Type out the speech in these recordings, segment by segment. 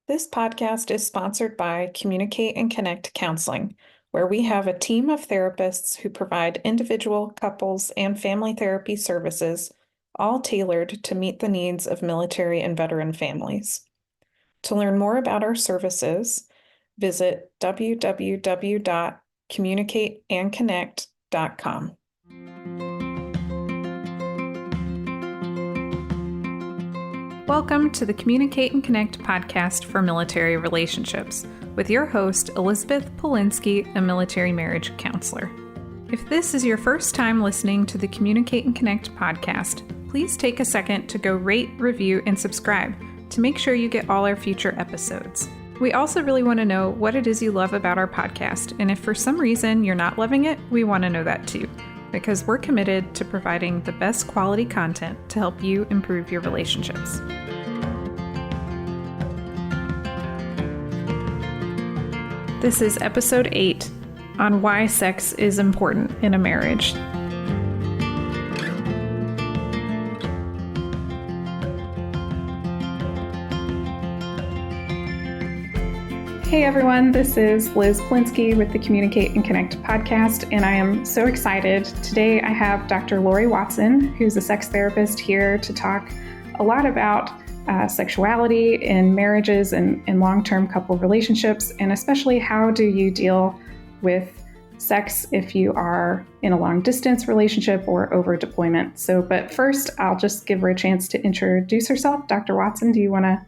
This podcast is sponsored by Communicate and Connect Counseling, where we have a team of therapists who provide individual, couples, and family therapy services, all tailored to meet the needs of military and veteran families. To learn more about our services, visit www.communicateandconnect.com. Welcome to the Communicate and Connect podcast for military relationships with your host, Elizabeth Polinsky, a military marriage counselor. If this is your first time listening to the Communicate and Connect podcast, please take a second to go rate, review, and subscribe to make sure you get all our future episodes. We also really want to know what it is you love about our podcast, and if for some reason you're not loving it, we want to know that too, because we're committed to providing the best quality content to help you improve your relationships. This is episode 8 on why sex is important in a marriage. Hey everyone, this is Liz Polinsky with the Communicate and Connect podcast, and I am so excited. Today I have Dr. Laurie Watson, who's a sex therapist, here to talk a lot about sexuality in marriages and long-term couple relationships, and especially how do you deal with sex if you are in a long-distance relationship or over deployment. But first, I'll just give her a chance to introduce herself. Dr. Watson, do you want to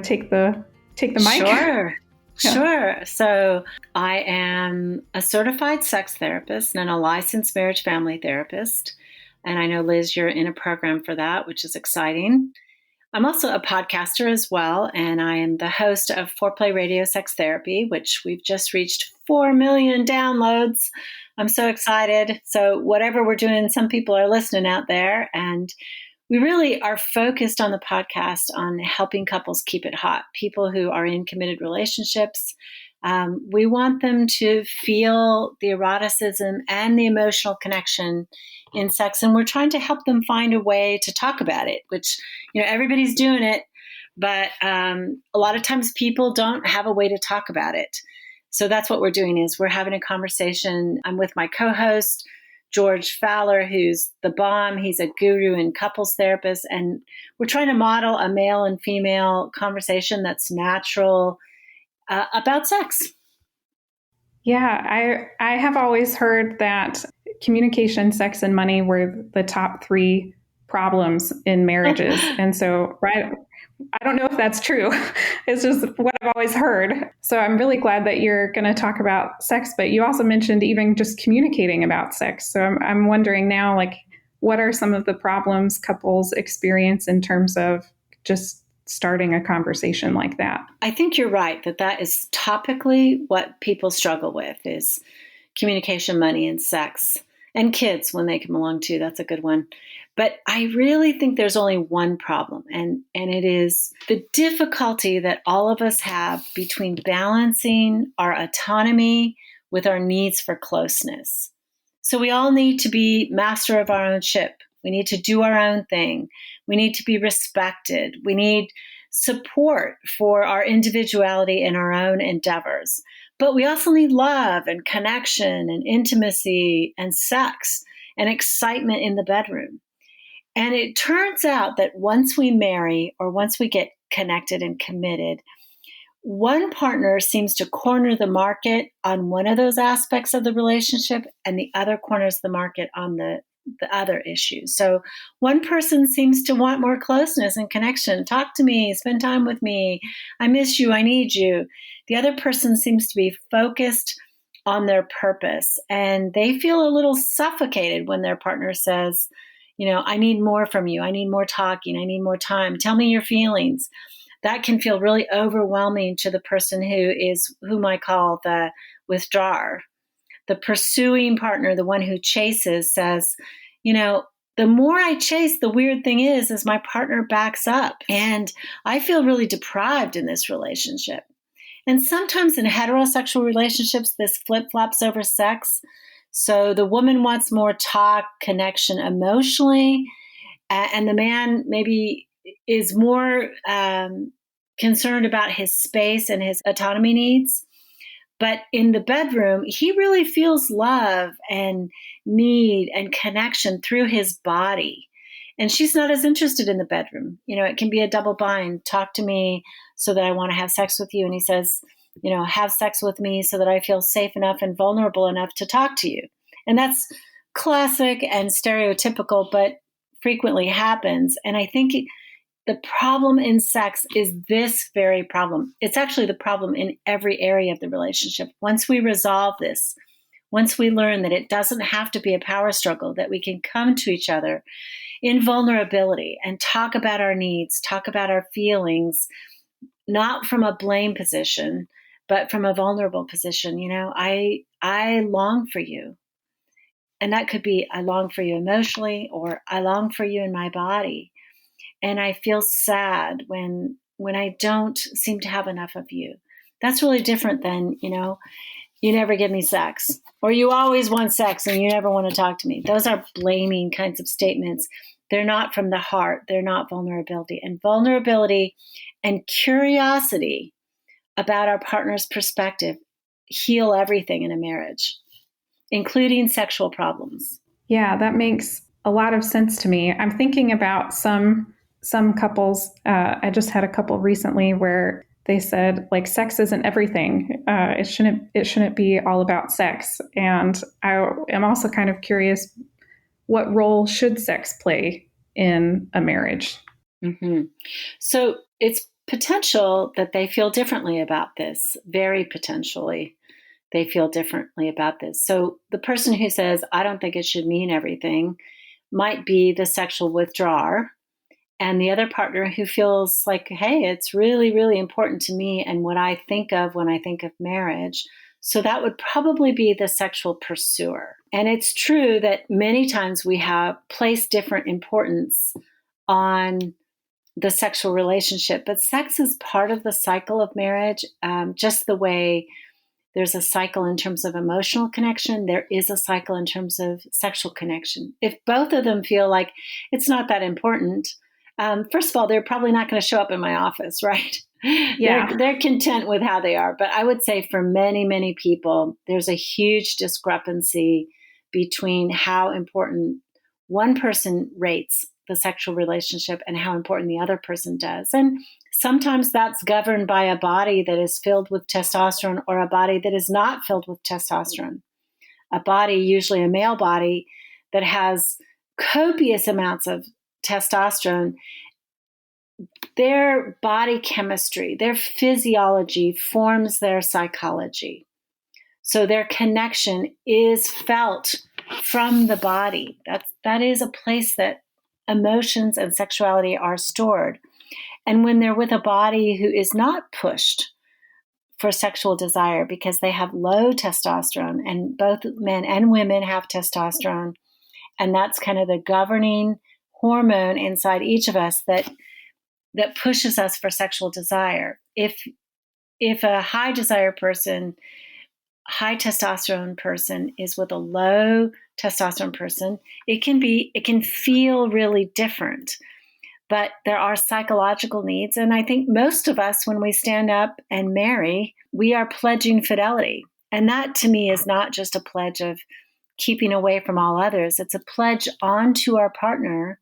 take the mic? Sure. Yeah. Sure. So I am a certified sex therapist and a licensed marriage family therapist. And I know, Liz, you're in a program for that, which is exciting. I'm also a podcaster as well, and I am the host of Foreplay Radio Sex Therapy, which we've just reached 4 million downloads. I'm so excited. So whatever we're doing, some people are listening out there, and we really are focused on the podcast on helping couples keep it hot, people who are in committed relationships. We want them to feel the eroticism and the emotional connection in sex, and we're trying to help them find a way to talk about it, which, everybody's doing it, but a lot of times people don't have a way to talk about it. So that's what we're doing, is we're having a conversation. I'm with my co-host, George Fowler, who's the bomb. He's a guru and couples therapist, and we're trying to model a male and female conversation that's natural about sex. Yeah, I have always heard that communication, sex, and money were the top 3 problems in marriages. And so, right, I don't know if that's true. It's just what I've always heard. So I'm really glad that you're going to talk about sex, but you also mentioned even just communicating about sex. So I'm wondering now, what are some of the problems couples experience in terms of just starting a conversation like that? I think you're right that is topically what people struggle with, is communication, money, and sex, and kids when they come along too. That's a good one. But I really think there's only one problem, and it is the difficulty that all of us have between balancing our autonomy with our needs for closeness. So we all need to be master of our own ship. We need to do our own thing. We need to be respected. We need support for our individuality and our own endeavors. But we also need love and connection and intimacy and sex and excitement in the bedroom. And it turns out that once we marry or once we get connected and committed, one partner seems to corner the market on one of those aspects of the relationship, and the other corners the market on the other issues. So one person seems to want more closeness and connection. Talk to me, spend time with me. I miss you, I need you. The other person seems to be focused on their purpose, and they feel a little suffocated when their partner says, I need more from you. I need more talking. I need more time. Tell me your feelings. That can feel really overwhelming to the person whom I call the withdrawer. The pursuing partner, the one who chases, says, the more I chase, the weird thing is my partner backs up, and I feel really deprived in this relationship. And sometimes in heterosexual relationships, this flip-flops over sex. So the woman wants more talk, connection emotionally, and the man maybe is more concerned about his space and his autonomy needs. But in the bedroom, he really feels love and need and connection through his body. And she's not as interested in the bedroom. It can be a double bind. Talk to me so that I want to have sex with you. And he says, have sex with me so that I feel safe enough and vulnerable enough to talk to you. And that's classic and stereotypical, but frequently happens. And I think the problem in sex is this very problem. It's actually the problem in every area of the relationship. Once we resolve this, once we learn that it doesn't have to be a power struggle, that we can come to each other in vulnerability and talk about our needs, talk about our feelings, not from a blame position, but from a vulnerable position. I long for you. And that could be, I long for you emotionally, or I long for you in my body. And I feel sad when I don't seem to have enough of you. That's really different than, you never give me sex, or you always want sex and you never want to talk to me. Those are blaming kinds of statements. They're not from the heart. They're not vulnerability. And vulnerability and curiosity about our partner's perspective heal everything in a marriage, including sexual problems. Yeah, that makes a lot of sense to me. I'm thinking about some couples. I just had a couple recently where they said, like, sex isn't everything. It shouldn't be all about sex. And I am also kind of curious, what role should sex play in a marriage? Mm-hmm. So it's potential that they feel differently about this, very potentially. They feel differently about this. So the person who says, I don't think it should mean everything, might be the sexual withdrawer. And the other partner who feels like, hey, it's really, really important to me and what I think of when I think of marriage. So that would probably be the sexual pursuer. And it's true that many times we have placed different importance on the sexual relationship, but sex is part of the cycle of marriage, just the way there's a cycle in terms of emotional connection. There is a cycle in terms of sexual connection. If both of them feel like it's not that important, first of all, they're probably not going to show up in my office, right? Yeah. They're content with how they are. But I would say for many, many people, there's a huge discrepancy between how important one person rates the sexual relationship and how important the other person does. And sometimes that's governed by a body that is filled with testosterone or a body that is not filled with testosterone. A body, usually a male body, that has copious amounts of testosterone, their body chemistry, their physiology forms their psychology. So their connection is felt from the body. That is a place that emotions and sexuality are stored. And when they're with a body who is not pushed for sexual desire because they have low testosterone, and both men and women have testosterone, and that's kind of the governing hormone inside each of us that pushes us for sexual desire. If a high desire person, high testosterone person is with a low testosterone person, it can feel really different. But there are psychological needs. And I think most of us, when we stand up and marry, we are pledging fidelity. And that to me is not just a pledge of keeping away from all others. It's a pledge onto our partner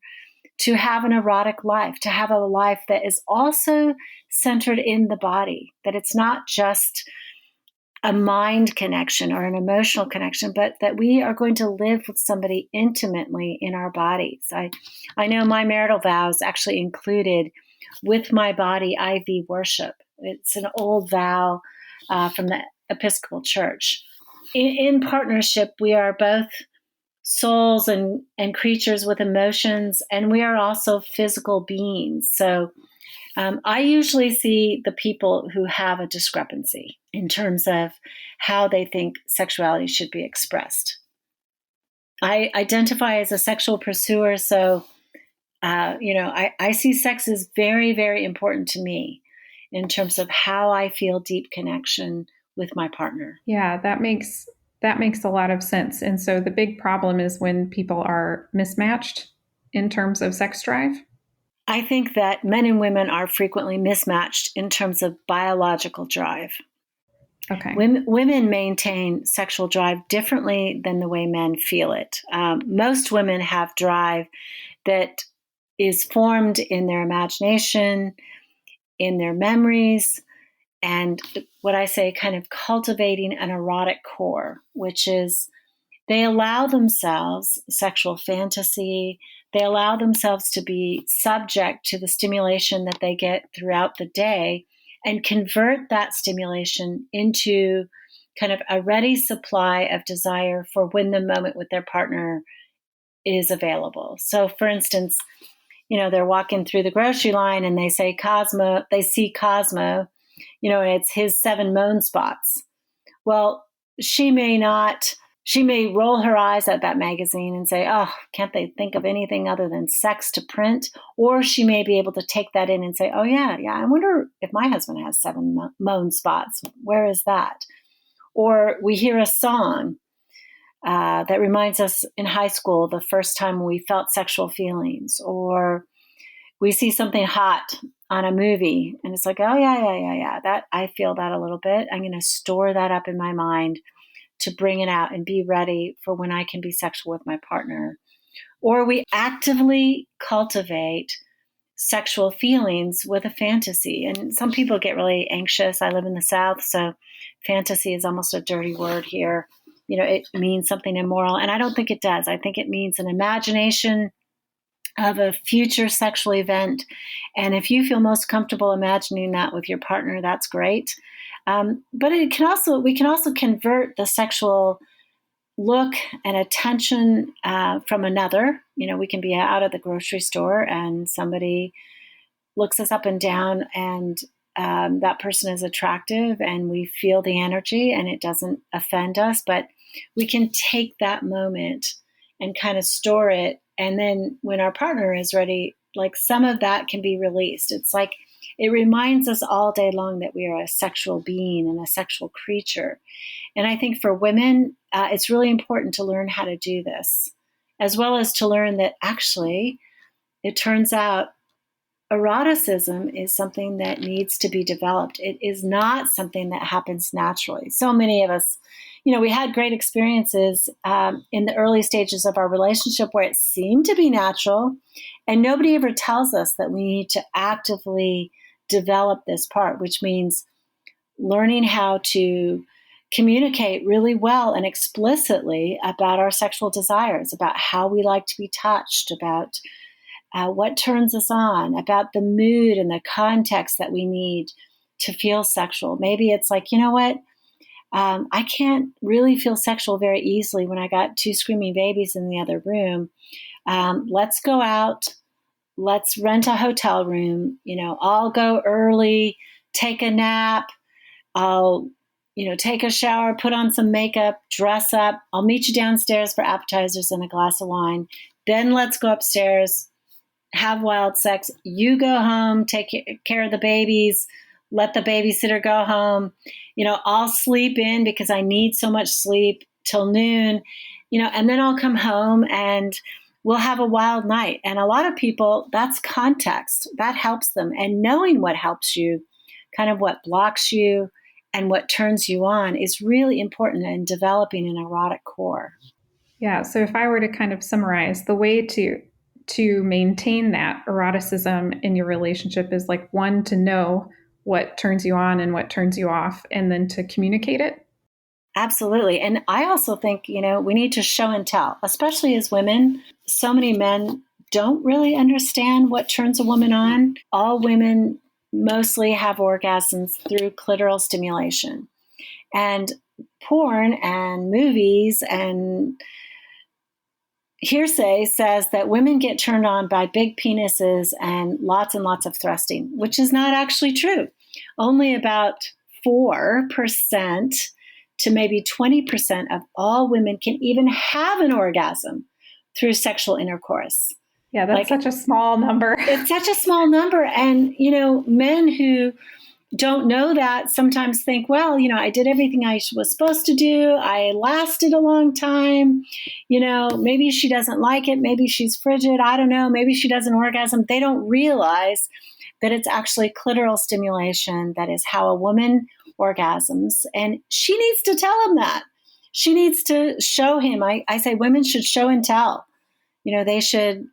to have an erotic life, to have a life that is also centered in the body, that it's not just a mind connection or an emotional connection, but that we are going to live with somebody intimately in our bodies. I know my marital vows actually included, with my body, I thee worship. It's an old vow from the Episcopal Church. In partnership, we are both souls and creatures with emotions, and we are also physical beings. So I usually see the people who have a discrepancy in terms of how they think sexuality should be expressed. I identify as a sexual pursuer, so I see sex as very, very important to me in terms of how I feel deep connection with my partner. Yeah, that makes a lot of sense. And so the big problem is when people are mismatched in terms of sex drive. I think that men and women are frequently mismatched in terms of biological drive. Okay. Women maintain sexual drive differently than the way men feel it. Most women have drive that is formed in their imagination, in their memories, and what I say, kind of cultivating an erotic core, which is they allow themselves sexual fantasy. They allow themselves to be subject to the stimulation that they get throughout the day and convert that stimulation into kind of a ready supply of desire for when the moment with their partner is available. So, for instance, they're walking through the grocery line and they see Cosmo, and it's his 7 moan spots. Well, she may roll her eyes at that magazine and say, oh, can't they think of anything other than sex to print? Or she may be able to take that in and say, oh, yeah, I wonder if my husband has 7 moan spots. Where is that? Or we hear a song that reminds us in high school the first time we felt sexual feelings, or we see something hot on a movie and it's like, oh yeah, that I feel that a little bit. I'm going to store that up in my mind to bring it out and be ready for when I can be sexual with my partner. Or we actively cultivate sexual feelings with a fantasy. And some people get really anxious. I live in the South, so fantasy is almost a dirty word here. It means something immoral. And I don't think it does. I think it means an imagination of a future sexual event. And if you feel most comfortable imagining that with your partner, that's great. But we can also convert the sexual look and attention from another. We can be out at the grocery store and somebody looks us up and down and that person is attractive and we feel the energy and it doesn't offend us, but we can take that moment and kind of store it. And then when our partner is ready, like some of that can be released. It's like it reminds us all day long that we are a sexual being and a sexual creature. And I think for women, it's really important to learn how to do this, as well as to learn that actually, it turns out eroticism is something that needs to be developed. It is not something that happens naturally. So many of us, we had great experiences in the early stages of our relationship where it seemed to be natural, and nobody ever tells us that we need to actively develop this part, which means learning how to communicate really well and explicitly about our sexual desires, about how we like to be touched, about what turns us on, about the mood and the context that we need to feel sexual. Maybe it's like, I can't really feel sexual very easily when I got 2 screaming babies in the other room. Let's go out. Let's rent a hotel room. I'll go early, take a nap. I'll, take a shower, put on some makeup, dress up. I'll meet you downstairs for appetizers and a glass of wine. Then let's go upstairs, have wild sex. You go home, take care of the babies, let the babysitter go home. I'll sleep in because I need so much sleep till noon, and then I'll come home and we'll have a wild night. And a lot of people, that's context. That helps them. And knowing what helps you, kind of what blocks you and what turns you on is really important in developing an erotic core. Yeah. So if I were to kind of summarize, the way to maintain that eroticism in your relationship is like, 1, to know what turns you on and what turns you off, and then to communicate it. Absolutely. And I also think, we need to show and tell, especially as women. So many men don't really understand what turns a woman on. All women mostly have orgasms through clitoral stimulation. And porn and movies and hearsay says that women get turned on by big penises and lots of thrusting, which is not actually true. Only about 4% to maybe 20% of all women can even have an orgasm through sexual intercourse. Yeah, that's such a small number. It's such a small number. And, men who don't know that sometimes think, well, I did everything I was supposed to do. I lasted a long time. Maybe she doesn't like it. Maybe she's frigid. I don't know. Maybe she doesn't orgasm. They don't realize that it's actually clitoral stimulation that is how a woman orgasms. And she needs to tell him that. She needs to show him. I say women should show and tell. They should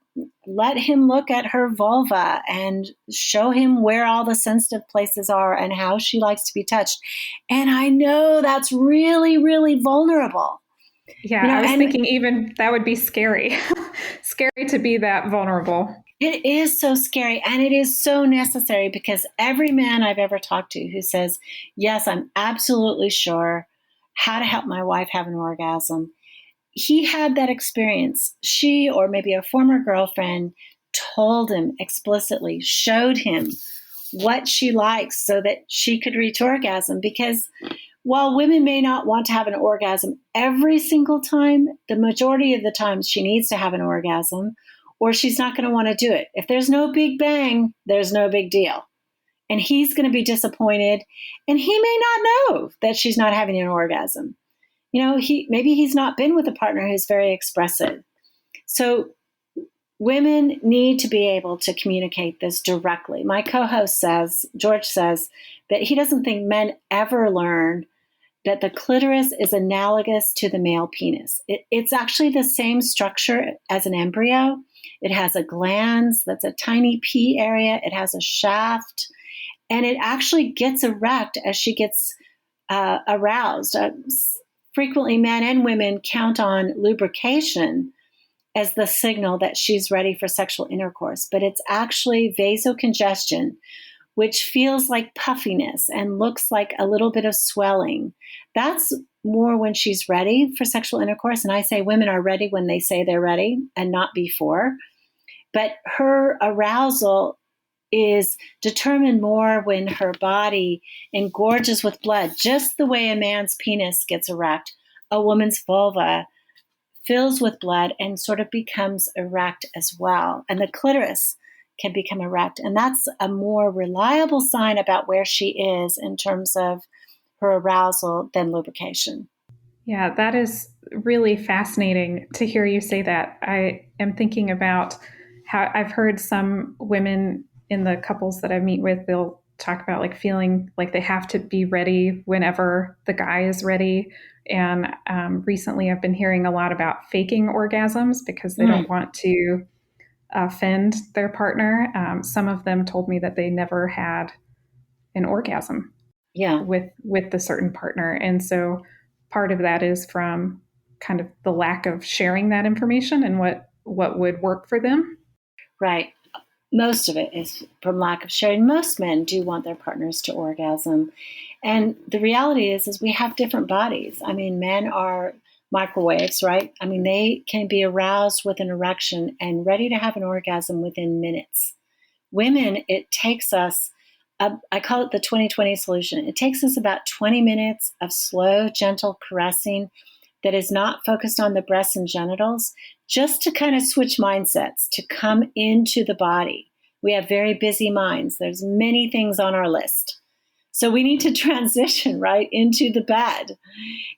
let him look at her vulva and show him where all the sensitive places are and how she likes to be touched. And I know that's really, really vulnerable. Yeah, I was thinking even that would be scary. Scary to be that vulnerable. It is so scary, and it is so necessary, because every man I've ever talked to who says, yes, I'm absolutely sure how to help my wife have an orgasm, he had that experience. She, or maybe a former girlfriend, told him explicitly, showed him what she likes so that she could reach orgasm. Because while women may not want to have an orgasm every single time, the majority of the times she needs to have an orgasm, or she's not going to want to do it. If there's no big bang, there's no big deal. And he's going to be disappointed, and he may not know that she's not having an orgasm. Maybe he's not been with a partner who's very expressive. So women need to be able to communicate this directly. My co-host George says that he doesn't think men ever learn that the clitoris is analogous to the male penis. It's actually the same structure as an embryo. It has a glans that's a tiny pea area. It has a shaft, and it actually gets erect as she gets aroused. Frequently, men and women count on lubrication as the signal that she's ready for sexual intercourse, but it's actually vasocongestion, which feels like puffiness and looks like a little bit of swelling. That's more when she's ready for sexual intercourse. And I say women are ready when they say they're ready and not before. But her arousal is determined more when her body engorges with blood, just the way a man's penis gets erect. A woman's vulva fills with blood and sort of becomes erect as well. And the clitoris can become erect. And that's a more reliable sign about where she is in terms of her arousal than lubrication. Yeah, that is really fascinating to hear you say that. I am thinking about how I've heard some women in the couples that I meet with, they'll talk about like feeling like they have to be ready whenever the guy is ready. And recently I've been hearing a lot about faking orgasms because they don't want to offend their partner. Some of them told me that they never had an orgasm with the certain partner. And so part of that is from kind of the lack of sharing that information and what would work for them. Right. Most of it is from lack of sharing. Most men do want their partners to orgasm. And the reality is we have different bodies. I mean, men are microwaves, right? I mean, they can be aroused with an erection and ready to have an orgasm within minutes. Women, it takes us, I call it the 20-20 solution. It takes us about 20 minutes of slow, gentle caressing that is not focused on the breasts and genitals, just to kind of switch mindsets, to come into the body. We have very busy minds. There's many things on our list. So we need to transition right into the bed.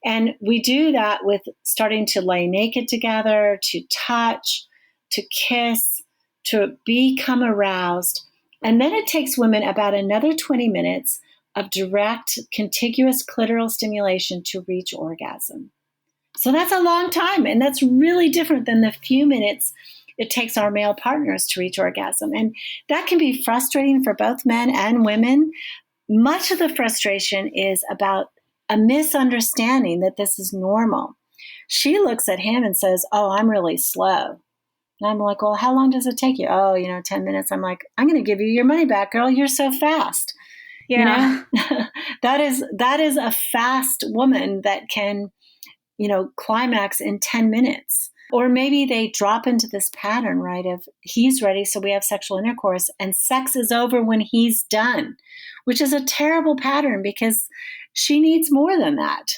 And we do that with starting to lay naked together, to touch, to kiss, to become aroused. And then it takes women about another 20 minutes of direct, contiguous clitoral stimulation to reach orgasm. So that's a long time, and that's really different than the few minutes it takes our male partners to reach orgasm. And that can be frustrating for both men and women. Much of the frustration is about a misunderstanding that this is normal. She looks at him and says, "Oh, I'm really slow." And I'm like, "Well, how long does it take you?" "Oh, 10 minutes. I'm like, "I'm going to give you your money back, girl. You're so fast." Yeah. That is a fast woman that can climax in 10 minutes. Or maybe they drop into this pattern, right, of he's ready, so we have sexual intercourse, and sex is over when he's done, which is a terrible pattern because she needs more than that.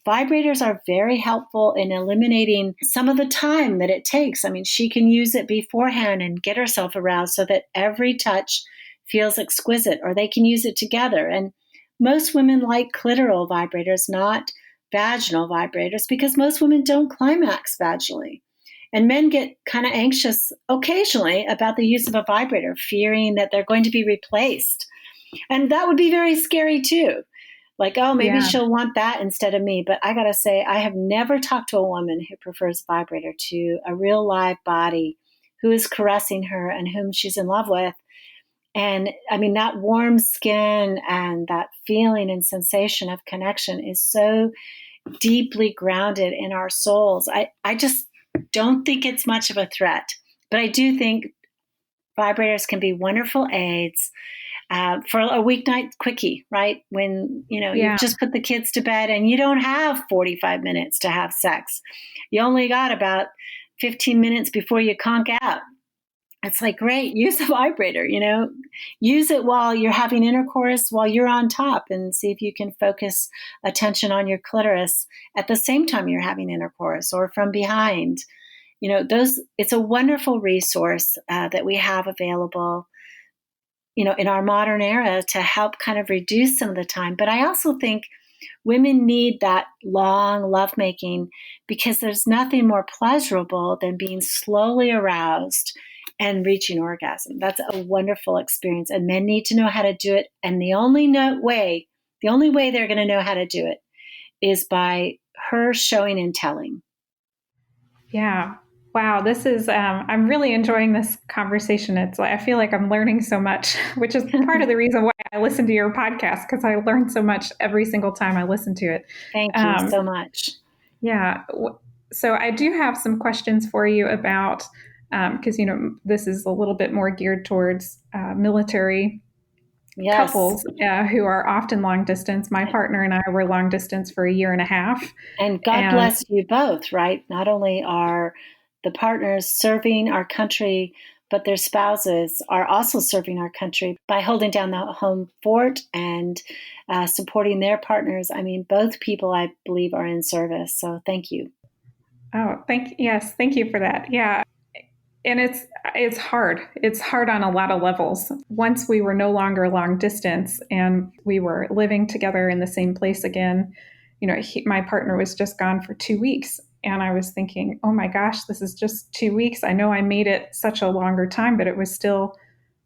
Vibrators are very helpful in eliminating some of the time that it takes. I mean, she can use it beforehand and get herself aroused so that every touch feels exquisite, or they can use it together. And most women like clitoral vibrators, not vaginal vibrators, because most women don't climax vaginally. And men get kind of anxious occasionally about the use of a vibrator, fearing that they're going to be replaced. And that would be very scary too. Like, oh, maybe she'll want that instead of me. But I got to say, I have never talked to a woman who prefers vibrator to a real live body who is caressing her and whom she's in love with. And I mean, that warm skin and that feeling and sensation of connection is so deeply grounded in our souls. I just don't think it's much of a threat. But I do think vibrators can be wonderful aids for a weeknight quickie, right? When, you've just put the kids to bed and you don't have 45 minutes to have sex. You only got about 15 minutes before you conk out. It's like, great, use a vibrator, use it while you're having intercourse, while you're on top, and see if you can focus attention on your clitoris at the same time you're having intercourse or from behind. It's a wonderful resource that we have available, in our modern era to help kind of reduce some of the time. But I also think women need that long lovemaking because there's nothing more pleasurable than being slowly aroused and reaching orgasm. That's a wonderful experience. And men need to know how to do it. And the only way they're going to know how to do it is by her showing and telling. Yeah. Wow. This is, I'm really enjoying this conversation. It's like, I feel like I'm learning so much, which is part of the reason why I listen to your podcast, because I learn so much every single time I listen to it. Thank you so much. Yeah. So I do have some questions for you about, because, this is a little bit more geared towards military couples who are often long distance. My partner and I were long distance for 1.5 years. And God bless you both, right? Not only are the partners serving our country, but their spouses are also serving our country by holding down the home fort and supporting their partners. I mean, both people, I believe, are in service. So thank you. Oh, thank you for that. Yeah. And it's hard. It's hard on a lot of levels. Once we were no longer long distance and we were living together in the same place again, my partner was just gone for 2 weeks. And I was thinking, oh my gosh, this is just 2 weeks. I know I made it such a longer time, but it was still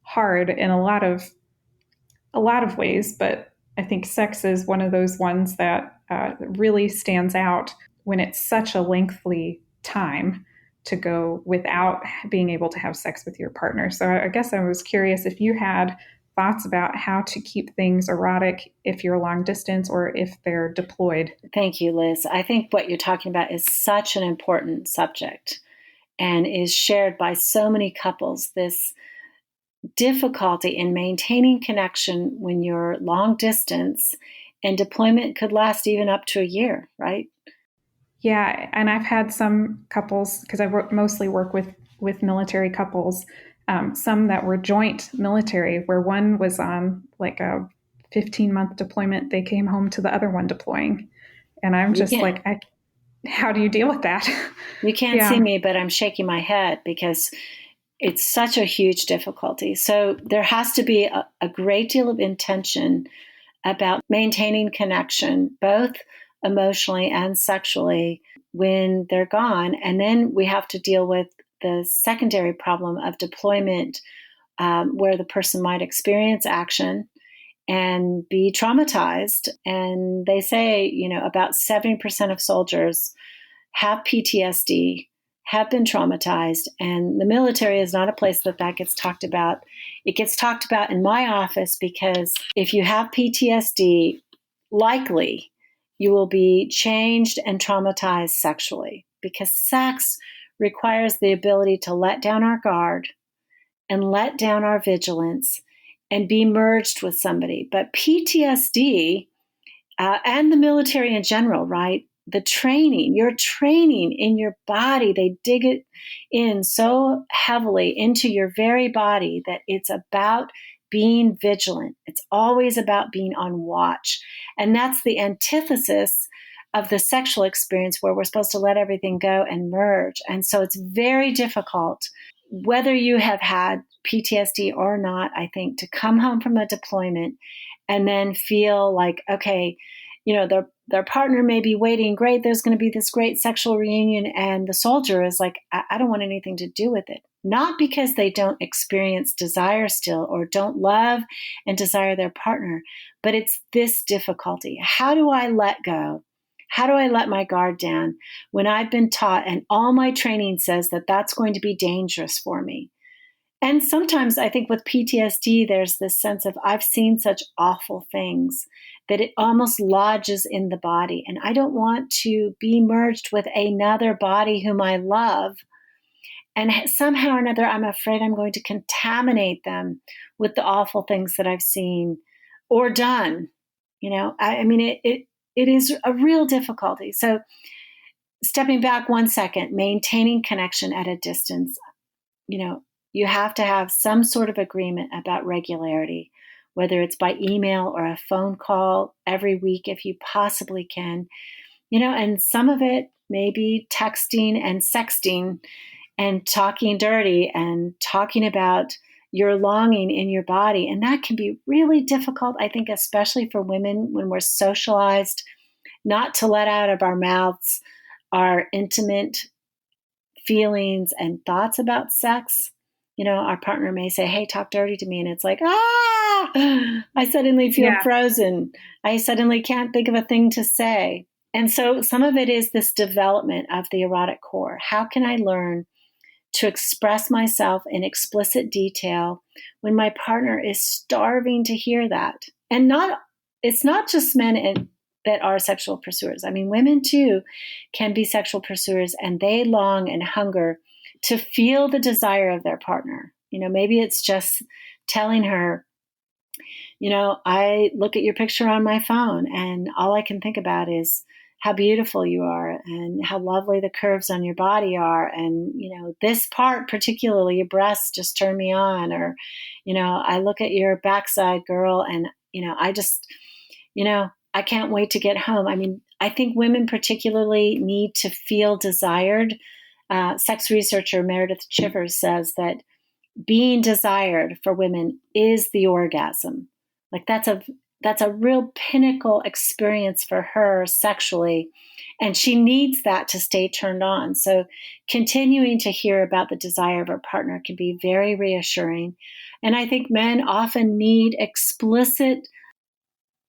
hard in a lot of ways. But I think sex is one of those ones that really stands out when it's such a lengthy time to go without being able to have sex with your partner. So I guess I was curious if you had thoughts about how to keep things erotic if you're long distance or if they're deployed. Thank you, Liz. I think what you're talking about is such an important subject and is shared by so many couples. This difficulty in maintaining connection when you're long distance, and deployment could last even up to 1 year, right? Yeah, and I've had some couples, because I mostly work with military couples, some that were joint military, where one was on like a 15-month deployment. They came home to the other one deploying. And I'm just like, how do you deal with that? You can't see me, but I'm shaking my head because it's such a huge difficulty. So there has to be a great deal of intention about maintaining connection, both emotionally and sexually, when they're gone. And then we have to deal with the secondary problem of deployment, where the person might experience action and be traumatized. And they say, about 70% of soldiers have PTSD, have been traumatized, and the military is not a place that gets talked about. It gets talked about in my office because if you have PTSD, likely you will be changed and traumatized sexually, because sex requires the ability to let down our guard and let down our vigilance and be merged with somebody. But PTSD and the military in general, right? The training, your training in your body, they dig it in so heavily into your very body that it's about being vigilant. It's always about being on watch. And that's the antithesis of the sexual experience, where we're supposed to let everything go and merge. And so it's very difficult whether you have had PTSD or not, I think to come home from a deployment and then feel like, okay, their partner may be waiting, great, there's going to be this great sexual reunion, and the soldier is like, I don't want anything to do with it. Not because they don't experience desire still or don't love and desire their partner, but it's this difficulty. How do I let go? How do I let my guard down when I've been taught and all my training says that that's going to be dangerous for me? And sometimes I think with PTSD, there's this sense of I've seen such awful things that it almost lodges in the body. And I don't want to be merged with another body whom I love. And somehow or another, I'm afraid I'm going to contaminate them with the awful things that I've seen or done. It is a real difficulty. So stepping back 1 second, maintaining connection at a distance, you have to have some sort of agreement about regularity, whether it's by email or a phone call every week if you possibly can, and some of it may be texting and sexting and talking dirty and talking about your longing in your body. And that can be really difficult, I think, especially for women when we're socialized not to let out of our mouths our intimate feelings and thoughts about sex. Our partner may say, hey, talk dirty to me. And it's like, I suddenly feel frozen. I suddenly can't think of a thing to say. And so some of it is this development of the erotic core. How can I learn to express myself in explicit detail when my partner is starving to hear that? And it's not just men that are sexual pursuers. I mean, women too can be sexual pursuers, and they long and hunger to feel the desire of their partner. Maybe it's just telling her, I look at your picture on my phone and all I can think about is how beautiful you are and how lovely the curves on your body are. And, this part, particularly your breasts, just turn me on. Or, I look at your backside, girl, and, I just, I can't wait to get home. I mean, I think women particularly need to feel desired. Sex researcher Meredith Chivers says that being desired for women is the orgasm. Like that's a real pinnacle experience for her sexually. And she needs that to stay turned on. So continuing to hear about the desire of her partner can be very reassuring. And I think men often need explicit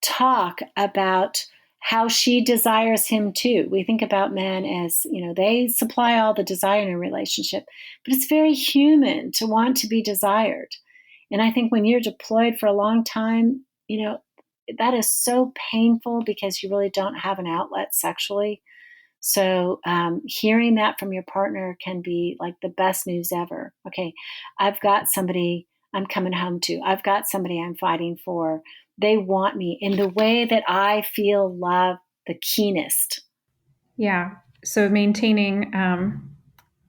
talk about how she desires him too. We think about men as, they supply all the desire in a relationship, but it's very human to want to be desired. And I think when you're deployed for a long time, that is so painful because you really don't have an outlet sexually. So hearing that from your partner can be like the best news ever. Okay, I've got somebody I'm coming home to. I've got somebody I'm fighting for. They want me in the way that I feel love the keenest. Yeah. So maintaining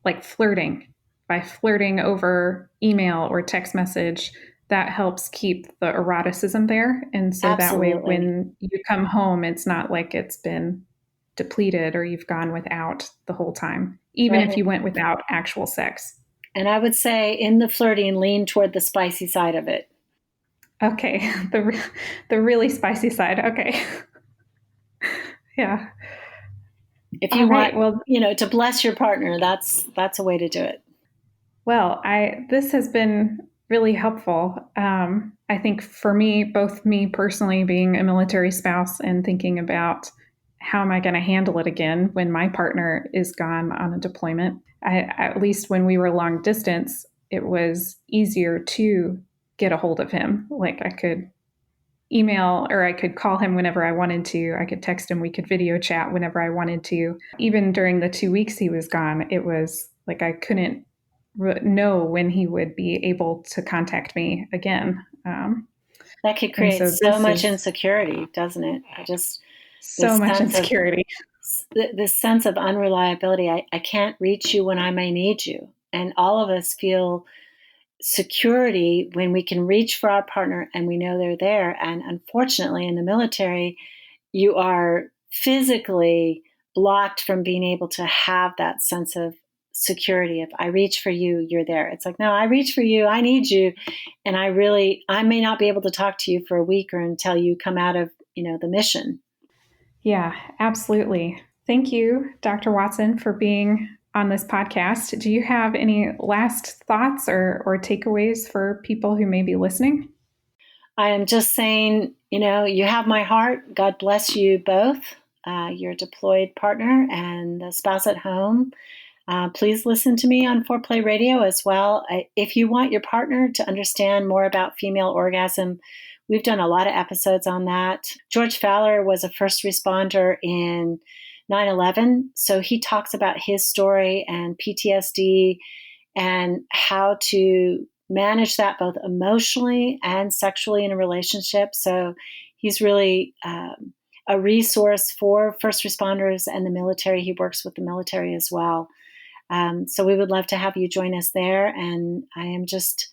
like flirting, by flirting over email or text message, that helps keep the eroticism there. And so Absolutely. That way when you come home, it's not like it's been depleted or you've gone without the whole time, even if you went without actual sex. And I would say in the flirting, lean toward the spicy side of it. Okay. The really spicy side. Okay. Yeah. If you want, to bless your partner, that's a way to do it. Well, this has been really helpful. I think for me, both me personally being a military spouse and thinking about how am I going to handle it again when my partner is gone on a deployment. At least when we were long distance, it was easier to get a hold of him. Like I could email or I could call him whenever I wanted to. I could text him. We could video chat whenever I wanted to. Even during the 2 weeks he was gone, it was like I couldn't know when he would be able to contact me again. That could create so much insecurity, doesn't it? So much insecurity. This sense of unreliability. I can't reach you when I may need you. And all of us feel security when we can reach for our partner and we know they're there. And unfortunately, in the military, you are physically blocked from being able to have that sense of security. If I reach for you, you're there. It's like, no, I reach for you. I need you. And I may not be able to talk to you for a week or until you come out of, the mission. Yeah, absolutely. Thank you, Dr. Watson, for being on this podcast. Do you have any last thoughts or takeaways for people who may be listening? I am just saying, you have my heart. God bless you both, your deployed partner and the spouse at home. Please listen to me on Foreplay Radio as well. If you want your partner to understand more about female orgasm, we've done a lot of episodes on that. George Fowler was a first responder in 9/11, so he talks about his story and PTSD and how to manage that both emotionally and sexually in a relationship. So he's really a resource for first responders and the military. He works with the military as well. So we would love to have you join us there. And I am just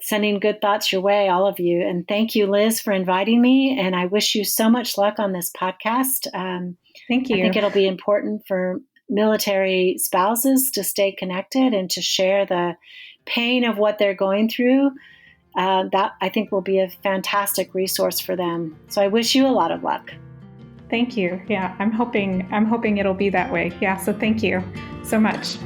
sending good thoughts your way, all of you. And thank you, Liz, for inviting me. And I wish you so much luck on this podcast. Thank you. I think it'll be important for military spouses to stay connected and to share the pain of what they're going through. That I think will be a fantastic resource for them. So I wish you a lot of luck. Thank you. Yeah, I'm hoping it'll be that way. Yeah, so thank you so much.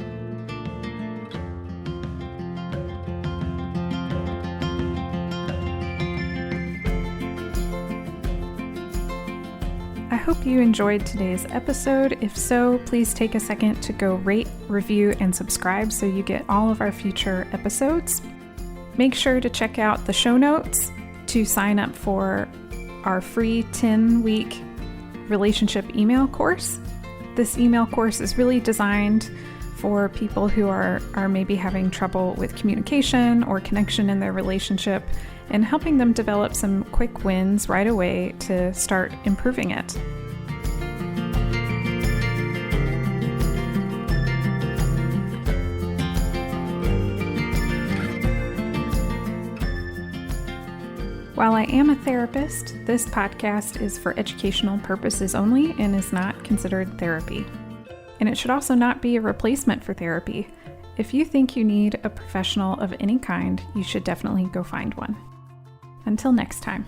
I hope you enjoyed today's episode. If so, please take a second to go rate, review, and subscribe so you get all of our future episodes. Make sure to check out the show notes to sign up for our free 10-week relationship email course. This email course is really designed for people who are maybe having trouble with communication or connection in their relationship and helping them develop some quick wins right away to start improving it. While I am a therapist, this podcast is for educational purposes only and is not considered therapy. And it should also not be a replacement for therapy. If you think you need a professional of any kind, you should definitely go find one. Until next time.